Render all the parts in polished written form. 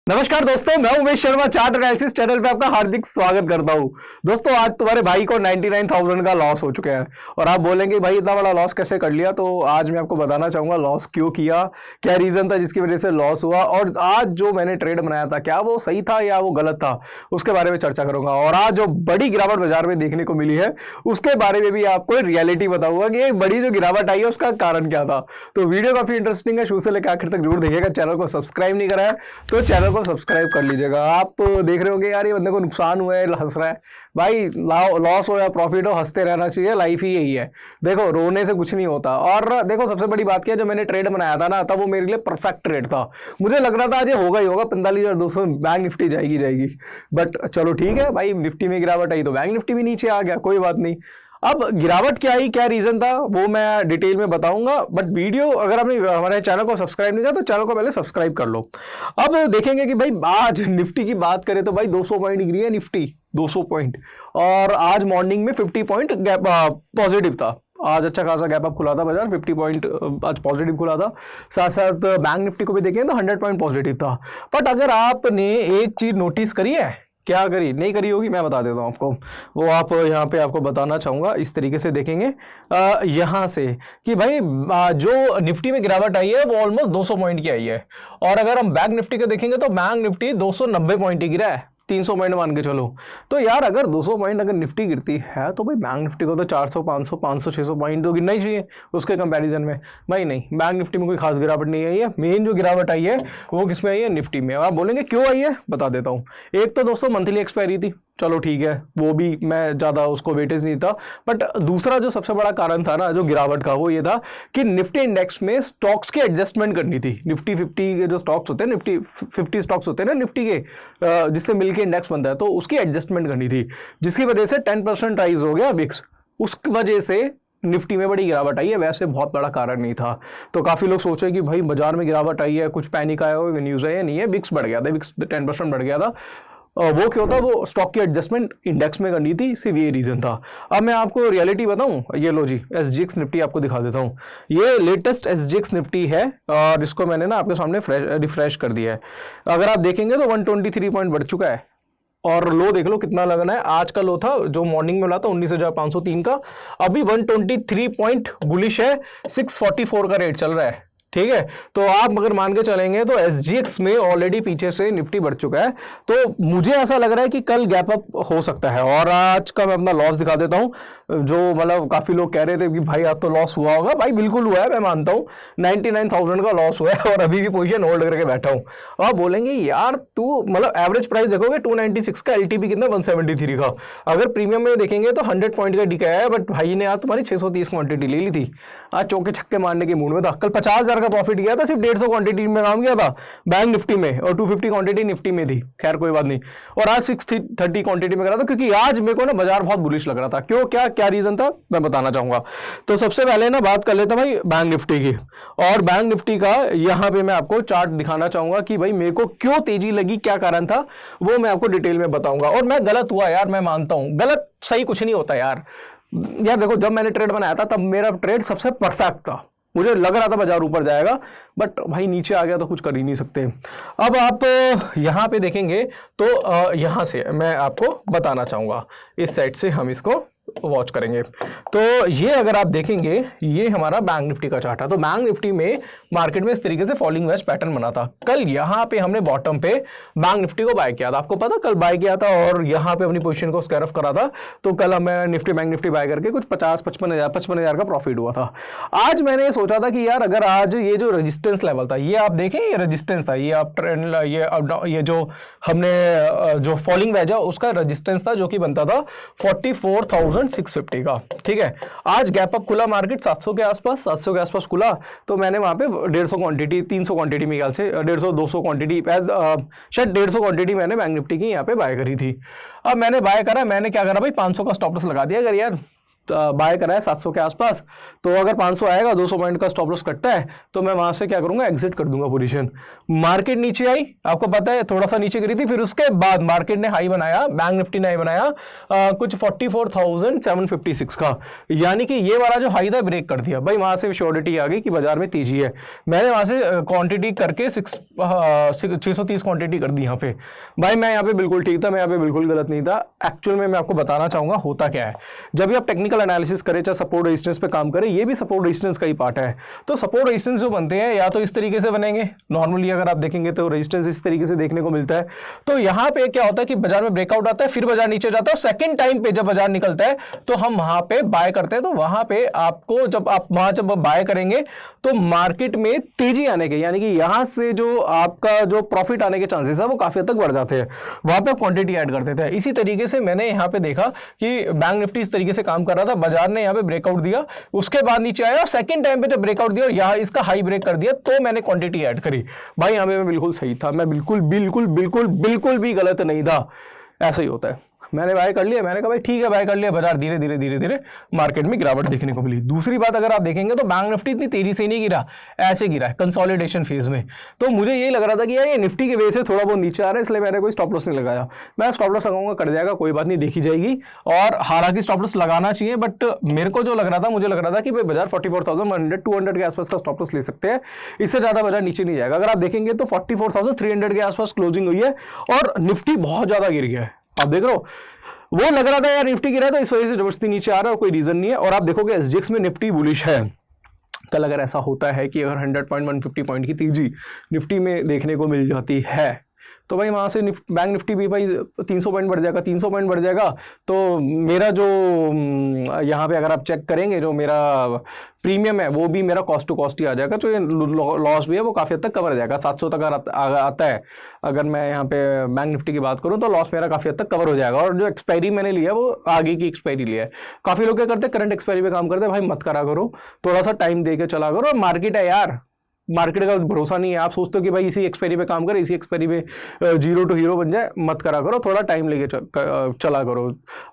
नमस्कार दोस्तों, मैं Umesh Sharma chart analysis channel पे आपका हार्दिक स्वागत करता हूं। दोस्तों आज तुम्हारे भाई को 99,000 का लॉस हो चुका है और आप बोलेंगे भाई इतना बड़ा लॉस कैसे कर लिया। तो आज मैं आपको बताना चाहूंगा लॉस क्यों किया, क्या रीजन था जिसकी वजह से लॉस हुआ, और आज जो मैंने ट्रेड बनाया था क्या वो सही था या वो गलत था, उसके बारे में चर्चा करूंगा। और आज जो बड़ी गिरावट बाजार में देखने को मिली है उसके बारे में भी आपको रियलिटी बताऊंगा कि एक बड़ी जो गिरावट आई है उसका कारण क्या था। तो वीडियो काफी इंटरेस्टिंग है, शुरू से लेकर आखिर तक जरूर देखिएगा। चैनल को सब्सक्राइब नहीं करा है तो चैनल को सब्सक्राइब कर लीजिएगा। आप देख रहे होंगे यार ये बंदे को नुकसान हुआ है, हंस रहा है। भाई लॉस हो या प्रॉफिट हो, हंसते रहना चाहिए, लाइफ ही यही है। देखो रोने से कुछ नहीं होता। और देखो सबसे बड़ी बात क्या है, जो मैंने ट्रेड बनाया था ना तब वो मेरे लिए परफेक्ट ट्रेड था। मुझे लग रहा था आज ये होगा ही होगा, 45,200 बैंक निफ्टी जाएगी। बट चलो ठीक है भाई, निफ्टी में गिरावट आई तो बैंक निफ्टी भी नीचे आ गया, कोई बात नहीं। अब गिरावट क्या आई, क्या रीजन था, वो मैं डिटेल में बताऊंगा। बट वीडियो अगर आपने हमारे चैनल को सब्सक्राइब नहीं किया तो चैनल को पहले सब्सक्राइब कर लो। अब देखेंगे कि भाई आज निफ्टी की बात करें तो भाई 200 पॉइंट गिरी है निफ्टी, 200 पॉइंट। और आज मॉर्निंग में 50 पॉइंट गैप पॉजिटिव था। आज अच्छा खासा गैप अप खुला था बाजार, 50 पॉइंट आज पॉजिटिव खुला था। साथ साथ बैंक निफ्टी को भी देखें तो 100 पॉइंट पॉजिटिव था। बट अगर आपने एक चीज नोटिस करी है, क्या करी नहीं करी होगी मैं बता देता हूँ आपको, वो आप यहाँ पे आपको बताना चाहूँगा। इस तरीके से देखेंगे यहाँ से कि भाई जो निफ्टी में गिरावट आई है वो ऑलमोस्ट 200 पॉइंट की आई है। और अगर हम बैंक निफ्टी को देखेंगे तो बैंक निफ्टी 290 पॉइंट ही गिरा है, 300 पॉइंट मान के चलो। तो यार अगर 200 पॉइंट अगर निफ्टी गिरती है तो भाई बैंक निफ्टी को तो 400 500 600 पॉइंट तो गिरना ही चाहिए उसके कंपैरिजन में। भाई नहीं, बैंक निफ्टी में कोई खास गिरावट नहीं आई है। मेन जो गिरावट आई है वो किस में आई है, निफ्टी में। आप बोलेंगे क्यों आई है, बता देता हूँ। एक तो दोस्तों मंथली एक्सपायरी थी, चलो ठीक है, वो भी मैं ज़्यादा उसको वेटेज नहीं था। बट दूसरा जो सबसे बड़ा कारण था ना जो गिरावट का, वो ये था कि निफ्टी इंडेक्स में स्टॉक्स की एडजस्टमेंट करनी थी। निफ्टी 50 के जो स्टॉक्स होते हैं, निफ्टी 50 स्टॉक्स होते हैं ना निफ्टी के, जिससे मिलके इंडेक्स बनता है, तो उसकी एडजस्टमेंट करनी थी, जिसकी वजह से 10% राइज हो गया विक्स। उस वजह से निफ्टी में बड़ी गिरावट आई है, वैसे बहुत बड़ा कारण नहीं था। तो काफ़ी लोग सोचे कि भाई बाजार में गिरावट आई है, कुछ पैनिक आया हो, न्यूज़ है या नहीं है। विक्स बढ़ गया था, विक्स 10% बढ़ गया था। वो क्यों था, वो स्टॉक की एडजस्टमेंट इंडेक्स में करनी थी, सिर्फ ये रीजन था। अब मैं आपको रियलिटी बताऊं, ये लो जी SGX निफ्टी आपको दिखा देता हूं। ये लेटेस्ट SGX निफ्टी है और इसको मैंने ना आपके सामने रिफ्रेश कर दिया है। अगर आप देखेंगे तो 123 पॉइंट बढ़ चुका है। और लो देख लो कितना लगना है। आज का लो था जो मॉर्निंग में मिला था 19,503 का, अभी 123 पॉइंट बुलिश है, 644 का रेट चल रहा है। ठीक है, तो आप अगर मान के चलेंगे तो SGX में ऑलरेडी पीछे से निफ्टी बढ़ चुका है। तो मुझे ऐसा लग रहा है कि कल गैप अप हो सकता है। और आज का मैं अपना लॉस दिखा देता हूं, जो मतलब काफी लोग कह रहे थे कि भाई आज तो लॉस हुआ होगा। भाई बिल्कुल हुआ है, मैं मानता हूं 99,000 का लॉस हुआ है और अभी भी पोजीशन होल्ड करके बैठा हूं। आप बोलेंगे यार तू मतलब एवरेज प्राइस देखोगे 296 का, LTP कितना 173 का। अगर प्रीमियम में देखेंगे तो 100 पॉइंट का डिका है। बट भाई ने आज तुम्हारी 630 क्वांटिटी ले ली थी, आज चौके छक्के मारने के मूड में था। कल 50,000 का प्रॉफिट गया था, सिर्फ 150 क्वांटिटी में काम किया था बैंक निफ्टी में, और 250 क्वांटिटी निफ्टी में थी। खैर कोई बात नहीं। और आज 630 क्वांटिटी में करा था, क्योंकि आज मेरे को ना बाजार बहुत बुलिश लग रहा था। क्यों, क्या क्या रीजन था मैं बताना चाहूंगा। तो सबसे पहले ना बात कर लेते भाई बैंक निफ्टी की। और बैंक निफ्टी का यहां पे मैं आपको चार्ट दिखाना चाहूंगा कि भाई मेरे को क्यों तेजी लगी, क्या कारण था, वो मैं आपको डिटेल में बताऊंगा। और मैं गलत हुआ यार, मैं मानता हूं गलत सही कुछ नहीं होता यार। देखो जब मैंने ट्रेड बनाया था तब मेरा ट्रेड सबसे परफेक्ट था, मुझे लग रहा था बाजार ऊपर जाएगा, बट भाई नीचे आ गया तो कुछ कर ही नहीं सकते। अब आप यहाँ पे देखेंगे तो यहाँ से मैं आपको बताना चाहूँगा, इस साइड से हम इसको वॉच करेंगे। तो ये अगर आप देखेंगे ये हमारा बैंक निफ्टी का चार्ट है। तो बैंक निफ्टी में मार्केट में इस तरीके से फॉलिंग वेज पैटर्न बना था। कल यहाँ पे हमने बॉटम पे बैंक निफ्टी को बाय किया था, आपको पता कल बाय किया था, और यहाँ पे अपनी पोजीशन को स्क्वायर ऑफ करा था। तो कल हमें निफ्टी बैंक निफ्टी बाय करके कुछ 55,000 का प्रॉफिट हुआ था। आज मैंने सोचा था कि यार अगर आज ये जो रेजिस्टेंस लेवल था, ये आप देखें ये रेजिस्टेंस था, ये आप ट्रेंड ये जो हमने जो फॉलिंग वेज है उसका रेजिस्टेंस था, जो कि बनता था 44,650 का। ठीक है, आज गैप अप खुला मार्केट 700 के आसपास खुला। तो मैंने वहां पे 150 क्वांटिटी 300 क्वांटिटी में ख्याल से 150-200 क्वांटिटी शायद 150 क्वांटिटी मैंने बैंक निफ्टी की यहाँ पे बाय करी थी। अब मैंने बाय करा, मैंने क्या करा भाई 500 का स्टॉप लॉस लगा दिया। अगर यार बाय करा है 700 के आसपास तो अगर 500 आएगा, 200 पॉइंट का स्टॉप लॉस कटता है, तो मैं वहां से क्या करूंगा, एग्जिट कर दूंगा पोजीशन। मार्केट नीचे आई, आपको पता है थोड़ा सा नीचे गिरी थी, फिर उसके बाद मार्केट ने हाई बनाया, बैंक निफ्टी ने हाई बनाया कुछ 44,756 का, यानी कि ये वाला जो हाई था ब्रेक कर दिया भाई। वहां से श्योरिटी आ गई कि बाजार में तेजी है। मैंने वहां से क्वांटिटी करके 630 क्वांटिटी कर दी यहाँ पे। भाई मैं यहाँ पे बिल्कुल ठीक था, मैं यहाँ पे बिल्कुल गलत नहीं था। एक्चुअल में मैं आपको बताना चाहूंगा होता क्या है। जब भी आप टेक्निकल एनालिसिस करें, चाहे सपोर्ट रेजिस्टेंस पे काम करें, ये भी सपोर्ट रेजिस्टेंस का ही पार्ट है। तो सपोर्ट रेजिस्टेंस जो बनते हैं या तो इस तरीके से बनेंगे, नॉर्मली अगर आप देखेंगे तो रेजिस्टेंस इस तरीके से देखने को मिलता है। तो यहाँ पे क्या होता है कि बाजार में ब्रेकआउट आता है, फिर बाजार नीचे जाता है, सेकंड टाइम पे जब बाजार निकलता है तो हम वहां पे बाय करते हैं। तो वहां पे आपको जब आप वहां जब बाय करेंगे तो मार्केट में तेजी आने के, यानी कि यहां से जो आपका जो प्रॉफिट आने के चांसेस है वो काफी हद तक बढ़ जाते हैं। वहां पे क्वांटिटी ऐड कर देते हैं। इसी तरीके से मैंने यहाँ पे देखा कि बैंक निफ्टी इस तरीके से काम कर रहा था, बाजार ने यहाँ पे ब्रेकआउट दिया, उसके बाद नीचे आया, सेकंड टाइम पे जब ब्रेकआउट दिया और यहाँ इसका हाई ब्रेक कर दिया, तो मैंने क्वांटिटी ऐड करी। भाई यहाँ पे मैं बिल्कुल सही था, मैं बिल्कुल बिल्कुल बिल्कुल बिल्कुल भी गलत नहीं था। ऐसा ही होता है। मैंने बाय कर लिया, मैंने कहा भाई ठीक है बाय कर लिया, बाजार धीरे धीरे धीरे धीरे मार्केट में गिरावट देखने को मिली। दूसरी बात अगर आप देखेंगे तो बैंक निफ्टी इतनी तेजी से नहीं गिरा, ऐसे गिरा है कंसोलिडेशन फेज में। तो मुझे यही लग रहा था कि यार ये निफ्टी की वजह से थोड़ा बहुत नीचे आ रहा है, इसलिए मैंने कोई स्टॉप लॉस नहीं लगाया। मैं स्टॉप लॉस लगाऊंगा, कट जाएगा, कोई बात नहीं, देखी जाएगी। और हालांकि स्टॉप लॉस लगाना चाहिए, बट मेरे को जो लग रहा था, मुझे लग रहा था कि भाई बाजार 44,100 200 के आसपास का स्टॉप लॉस ले सकते हैं, इससे ज्यादा बाजार नीचे नहीं जाएगा। अगर आप देखेंगे तो 44,300 के आसपास क्लोजिंग हुई है और निफ्टी बहुत ज्यादा गिर गया है। आप देख रहे हो, वो लग रहा था यार निफ्टी गिरा तो इस वजह से जबरदस्ती नीचे आ रहा है, कोई रीजन नहीं है। और आप देखोगे एसजीएक्स में निफ्टी बुलिश है। कल अगर ऐसा होता है कि अगर 100 पॉइंट 150 पॉइंट की तेजी निफ्टी में देखने को मिल जाती है, तो भाई वहाँ से बैंक निफ्टी भी भाई 300 पॉइंट बढ़ जाएगा, 300 पॉइंट बढ़ जाएगा। तो मेरा जो यहाँ पे अगर आप चेक करेंगे, जो मेरा प्रीमियम है वो भी मेरा कॉस्ट टू कॉस्ट ही आ जाएगा। तो ये लॉस भी है वो काफ़ी हद तक कवर हो जाएगा। 700 तक आता है अगर मैं यहाँ पे बैंक निफ्टी की बात करूँ, तो लॉस मेरा काफ़ी हद तक कवर हो जाएगा। और जो एक्सपायरी मैंने लिया वो आगे की एक्सपायरी लिया है। काफ़ी लोग क्या करते हैं, करंट एक्सपायरी पे काम करते हैं। भाई मत करा करो, थोड़ा सा टाइम दे के चला करो। मार्केट है यार, मार्केट का भरोसा नहीं है। आप सोचते हो कि भाई इसी एक्सपायरी पे काम करे, इसी एक्सपायरी पे जीरो टू हीरो बन जाए, मत करा करो, थोड़ा टाइम लेके चला करो।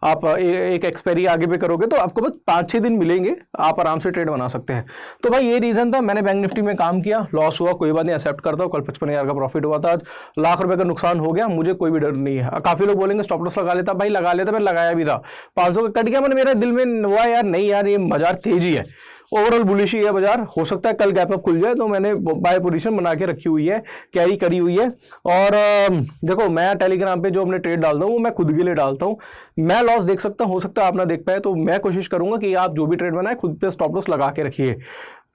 आप एक एक्सपायरी आगे पे करोगे तो आपको बस 5-6 दिन मिलेंगे, आप आराम से ट्रेड बना सकते हैं। तो भाई ये रीजन था, मैंने बैंक निफ्टी में काम किया, लॉस हुआ, कोई बात नहीं, एक्सेप्ट करता हूँ। कल 55,000 का प्रॉफिट हुआ था, आज लाख रुपए का नुकसान हो गया, मुझे कोई भी डर नहीं है। काफी लोग बोलेंगे स्टॉप लॉस लगा लेता, भाई लगा लेता, मैं लगाया भी था, 500 का कट गया। मैंने मेरे दिल में हुआ यार नहीं यार ये बाजार तेजी है, ओवरऑल बुलिश ही है बाजार, हो सकता है कल गैप अप खुल जाए। तो मैंने बाय पोजीशन बना के रखी हुई है, कैरी करी हुई है। और देखो मैं टेलीग्राम पे जो अपने ट्रेड डालता हूँ वो मैं खुद के लिए डालता हूँ। मैं लॉस देख सकता हूँ, हो सकता है आप ना देख पाए, तो मैं कोशिश करूंगा कि आप जो भी ट्रेड बनाए खुद पे स्टॉप लॉस लगा के रखिए।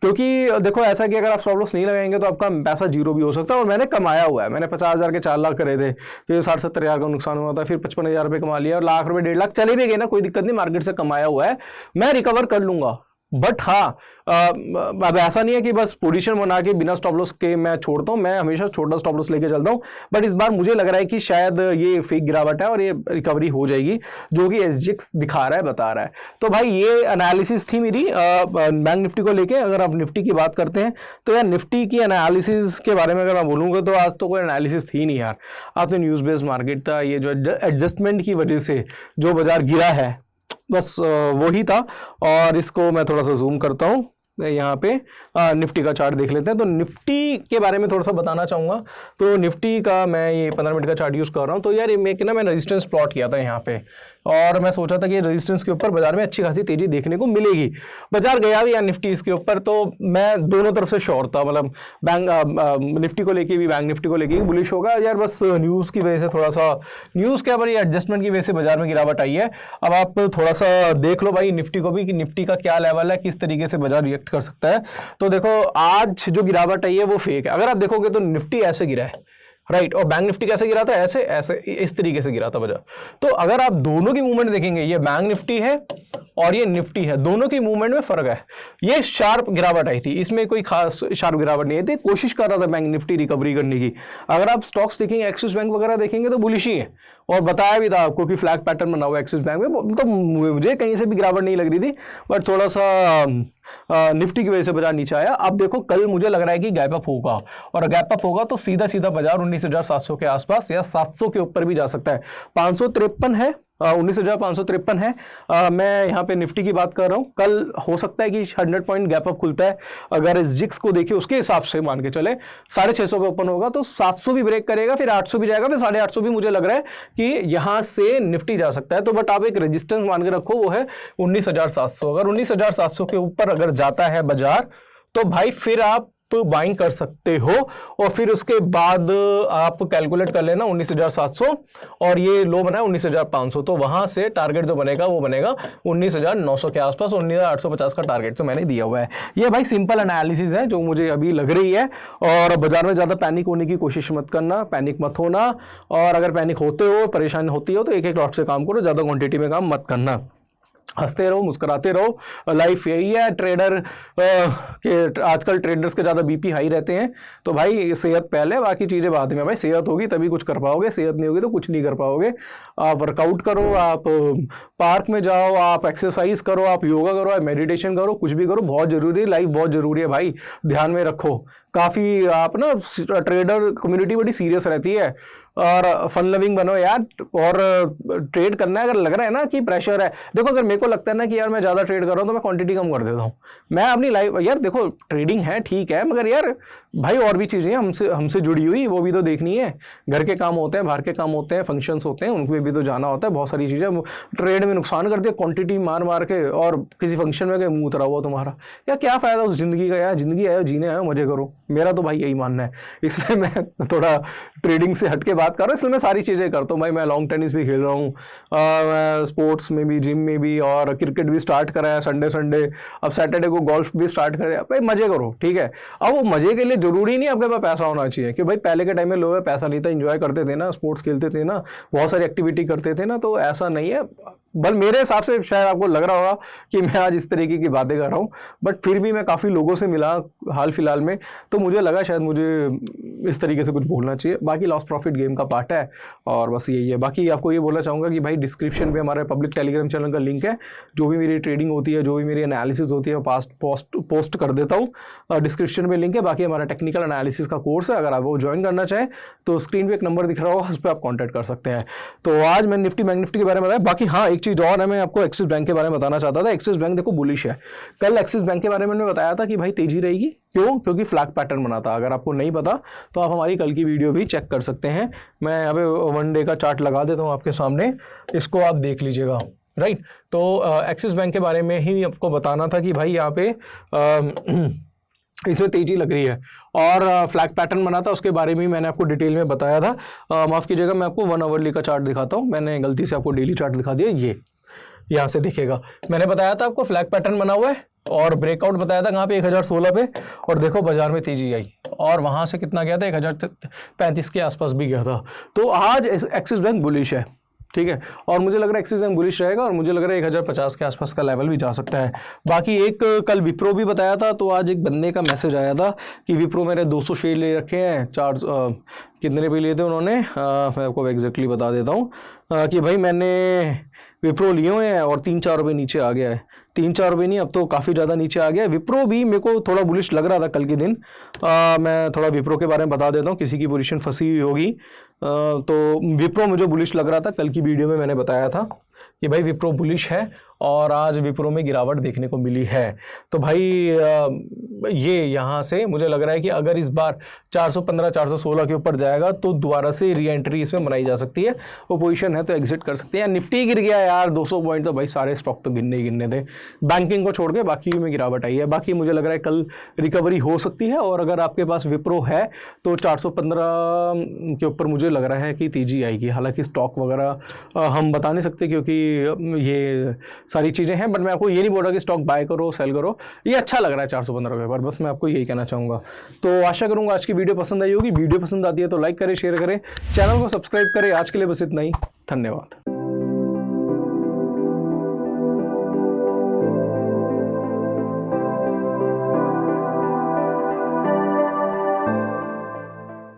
क्योंकि देखो ऐसा कि अगर आप स्टॉप लॉस नहीं लगाएंगे तो आपका पैसा जीरो भी हो सकता है। और मैंने कमाया हुआ है, मैंने 50,000 के 4 लाख करे थे, फिर 60-70,000 का नुकसान हुआ था, फिर 55,000 रुपये कमा लिया, और लाख रुपये 1.5 लाख चले भी गए ना, कोई दिक्कत नहीं, मार्केट से कमाया हुआ है, मैं रिकवर कर लूंगा। बट हाँ, अब ऐसा नहीं है कि बस पोजीशन बना के बिना स्टॉप लॉस के मैं छोड़ता हूँ, मैं हमेशा छोटा स्टॉप लॉस लेके चलता हूँ। बट इस बार मुझे लग रहा है कि शायद ये फेक गिरावट है और ये रिकवरी हो जाएगी, जो कि एसजीएक्स दिखा रहा है, बता रहा है। तो भाई ये एनालिसिस थी मेरी बैंक निफ्टी को लेके। अगर आप निफ्टी की बात करते हैं तो यार निफ्टी की एनालिसिस के बारे में अगर मैं बोलूँगा तो आज तो कोई एनालिसिस थी नहीं यार, आज तो न्यूज़ बेस्ड मार्केट था। ये जो एडजस्टमेंट की वजह से जो बाजार गिरा है बस वही था। और इसको मैं थोड़ा सा जूम करता हूँ, यहाँ पे निफ्टी का चार्ट देख लेते हैं। तो निफ्टी के बारे में थोड़ा सा बताना चाहूँगा। तो निफ्टी का मैं ये 15 मिनट का चार्ट यूज़ कर रहा हूँ। तो यार मैं रेजिस्टेंस प्लॉट किया था यहाँ पे, और मैं सोचा था कि रेजिस्टेंस के ऊपर बाजार में अच्छी खासी तेजी देखने को मिलेगी। बाजार गया भी यार निफ्टी इसके ऊपर, तो मैं दोनों तरफ से श्योर था, मतलब बैंक निफ्टी को लेके भी, बैंक निफ्टी को लेके भी बुलिश होगा यार। बस न्यूज़ की वजह से थोड़ा सा, न्यूज़ क्या बड़ी एडजस्टमेंट की वजह से बाजार में गिरावट आई है। अब आप थोड़ा सा देख लो भाई निफ्टी को भी कि निफ्टी का क्या लेवल है, किस तरीके से बाजार रिएक्ट कर सकता है। तो देखो आज जो गिरावट आई है वो फेक है। अगर आप देखोगे तो निफ्टी ऐसे गिरा है, राइट, और बैंक निफ्टी कैसे गिरा था, ऐसे ऐसे इस तरीके से गिरा था बाजार। तो अगर आप दोनों की मूवमेंट देखेंगे, ये बैंक निफ्टी है और ये निफ्टी है, दोनों की मूवमेंट में फर्क है। ये शार्प गिरावट आई थी, इसमें कोई खास शार्प गिरावट नहीं आई थी, कोशिश कर रहा था बैंक निफ्टी रिकवरी करने की। अगर आप स्टॉक्स देखेंगे, एक्सिस बैंक वगैरह देखेंगे तो बुलिश ही है, और बताया भी था आपको कि फ्लैग पैटर्न बना हुआ एक्सिस बैंक में। तो मुझे कहीं से भी गिरावट नहीं लग रही थी, बट थोड़ा सा निफ्टी की वजह से बाजार नीचे आया। अब देखो कल मुझे लग रहा है कि गैप अप होगा, और गैप अप होगा तो सीधा सीधा बाजार 19,700 के आसपास या 700 के ऊपर भी जा सकता है। 553 है 19,553 है। मैं यहाँ पे निफ्टी की बात कर रहा हूँ। कल हो सकता है कि 100 पॉइंट गैप अप खुलता है। अगर इस जिक्स को देखिए उसके हिसाब से मान के चले 650 पे ओपन होगा तो 700 भी ब्रेक करेगा, फिर 800 भी जाएगा, फिर 850 भी मुझे लग रहा है कि यहाँ से निफ्टी जा सकता है। तो बट आप एक रेजिस्टेंस मान के रखो, वो है 19,700। अगर 19,700 के ऊपर अगर जाता है बाजार तो भाई फिर आप बाइंग कर सकते हो, और फिर उसके बाद आप कैलकुलेट कर लेना 19,700 और ये लो बना है 19,500, तो वहां से टारगेट जो बनेगा वो बनेगा 19,900 के आसपास। 19,850 का टारगेट तो मैंने दिया हुआ है। ये भाई सिंपल एनालिसिस है जो मुझे अभी लग रही है, और बाजार में ज्यादा पैनिक होने की कोशिश मत करना, पैनिक मत होना, और अगर पैनिक होते हो, परेशानी होती हो तो एक एक लॉट से काम करो, ज्यादा क्वांटिटी में काम मत करना। हंसते रहो, मुस्कुराते रहो, लाइफ यही है। ट्रेडर के आजकल ट्रेडर्स के ज़्यादा बीपी हाई रहते हैं, तो भाई सेहत पहले, बाकी चीज़ें बाद में। भाई सेहत होगी तभी कुछ कर पाओगे, सेहत नहीं होगी तो कुछ नहीं कर पाओगे। आप वर्कआउट करो, आप पार्क में जाओ, आप एक्सरसाइज करो, आप योगा करो, आप मेडिटेशन करो, कुछ भी करो, बहुत ज़रूरी है। लाइफ बहुत ज़रूरी है भाई, ध्यान में रखो। काफ़ी आप ना ट्रेडर कम्युनिटी बड़ी सीरियस रहती है, और फन लविंग बनो यार, और ट्रेड करना है। अगर लग रहा है ना कि प्रेशर है, देखो अगर मेरे को लगता है ना कि यार मैं ज़्यादा ट्रेड कर रहा हूँ तो मैं क्वांटिटी कम कर देता हूँ। मैं अपनी लाइफ यार देखो, ट्रेडिंग है ठीक है, मगर यार भाई और भी चीज़ें हमसे जुड़ी हुई, वो भी तो देखनी है। घर के काम होते हैं, बाहर के काम होते हैं, फंक्शंस होते हैं, उनमें भी तो जाना होता है। बहुत सारी चीज़ें ट्रेड में नुकसान करती है, क्वांटिटी मार मार के, और किसी फंक्शन में गए मुँह उतरा हुआ तुम्हारा, यार क्या फ़ायदा उस ज़िंदगी का। यार ज़िंदगी आयो, जीने आयो, मज़े करो। मेरा तो भाई यही मानना है, इसलिए मैं थोड़ा ट्रेडिंग से हट के बात कर रहा हूँ। इसलिए मैं सारी चीज़ें करता हूँ भाई। मैं लॉन्ग टेनिस भी खेल रहा हूँ, मैं स्पोर्ट्स में भी, जिम में भी, और क्रिकेट भी स्टार्ट करा है संडे। अब सैटरडे को गोल्फ भी स्टार्ट करें। भाई मजे करो, ठीक है। अब वो मजे के लिए जरूरी नहीं आपके पास पैसा होना चाहिए, कि भाई पहले के टाइम में लोग पैसा नहीं था, एंजॉय करते थे ना, स्पोर्ट्स खेलते थे ना, बहुत सारी एक्टिविटी करते थे ना, तो ऐसा नहीं है। बल मेरे हिसाब से शायद आपको लग रहा होगा कि मैं आज इस तरीके की बातें कर रहा हूँ, बट फिर भी मैं काफ़ी लोगों से मिला हाल फिलहाल में, तो मुझे लगा शायद मुझे इस तरीके से कुछ बोलना चाहिए। बाकी लॉस प्रॉफिट गेम का पार्ट है, और बस यही है। बाकी आपको ये बोलना चाहूँगा कि भाई डिस्क्रिप्शन में हमारे पब्लिक टेलीग्राम चैनल का लिंक है। जो भी मेरी ट्रेडिंग होती है, जो भी मेरी एनालिसिस होती है, पोस्ट कर देता हूँ, डिस्क्रिप्शन में लिंक है। बाकी हमारा टेक्निकल एनालिसिस का कोर्स है, अगर आप वो ज्वाइन करना चाहें तो स्क्रीन पे एक नंबर दिख रहा होगा, उस पर आप कॉन्टैक्ट कर सकते हैं। तो आज मैं निफ्टी बैंक निफ्टी के बारे में बताया। बाकी हाँ, एक चीज़ और है, मैं आपको एक्सिस बैंक के बारे में बताना चाहता था। एक्सिस बैंक देखो बुलिश है। कल एक्सिस बैंक के बारे में मैंने बताया था कि भाई तेजी रहेगी। क्यों? क्योंकि फ्लैग पैटर्न बना था। अगर आपको नहीं पता तो आप हमारी कल की वीडियो भी चेक कर सकते हैं। मैं यहाँ पे 1 डे का चार्ट लगा देता हूँ आपके सामने, इसको आप देख लीजिएगा, राइट। तो एक्सिस बैंक के बारे में ही आपको बताना था कि भाई यहाँ पे इसमें तेजी लग रही है, और फ्लैग पैटर्न बना था, उसके बारे में मैंने आपको डिटेल में बताया था। माफ़ कीजिएगा, मैं आपको 1 आवरली का चार्ट दिखाता हूँ। मैंने गलती से आपको डेली चार्ट दिखा दिया। ये यहाँ से दिखेगा, मैंने बताया था आपको फ्लैग पैटर्न बना हुआ है, और ब्रेकआउट बताया था कहाँ पे, 1016 पे, और देखो बाजार में तेजी आई, और वहाँ से कितना गया था, 1035 के आसपास भी गया था। तो आज एक्सिस बैंक बुलिश है, ठीक है, और मुझे लग रहा है एक्सिस बैंक बुलिश रहेगा, और मुझे लग रहा है 1050 के आसपास का लेवल भी जा सकता है। बाकी एक कल विप्रो भी बताया था, तो आज एक बंदे का मैसेज आया था कि विप्रो मेरे 200 शेयर ले रखे हैं। कितने पे लिए थे उन्होंने, मैं आपको एग्जैक्टली बता देता हूँ कि भाई मैंने विप्रो लिए हुए हैं, और 3-4 रुपये नीचे आ गया है। 3-4 रुपये नहीं, अब तो काफ़ी ज़्यादा नीचे आ गया है। विप्रो भी मेरे को थोड़ा बुलिश लग रहा था कल के दिन। मैं थोड़ा विप्रो के बारे में बता देता हूँ, किसी की पोजीशन फंसी हुई होगी। तो विप्रो मुझे बुलिश लग रहा था, कल की वीडियो में मैंने बताया था कि भाई विप्रो बुलिश है, और आज विप्रो में गिरावट देखने को मिली है। तो भाई ये यहाँ से मुझे लग रहा है कि अगर इस बार 415 416 के ऊपर जाएगा तो दोबारा से री एंट्री इसमें बनाई जा सकती है। वो पोजीशन है तो एग्जिट कर सकते हैं। निफ्टी गिर गया यार 200 पॉइंट, तो भाई सारे स्टॉक तो गिरने ही गिरने थे, बैंकिंग को छोड़ के बाकी में गिरावट आई है। बाकी मुझे लग रहा है कल रिकवरी हो सकती है, और अगर आपके पास विप्रो है तो 415 के ऊपर मुझे लग रहा है कि तेजी आएगी। हालांकि स्टॉक वगैरह हम बता नहीं सकते क्योंकि ये सारी चीज़ें हैं, बट मैं आपको ये नहीं बोल रहा कि स्टॉक बाय करो सेल करो। ये अच्छा लग रहा है 415 रुपये पर, बस मैं आपको यही कहना चाहूँगा। तो आशा करूँगा आज की वीडियो पसंद आई होगी। वीडियो पसंद आती है तो लाइक करें, शेयर करें, चैनल को सब्सक्राइब करें। आज के लिए बस इतना ही, धन्यवाद।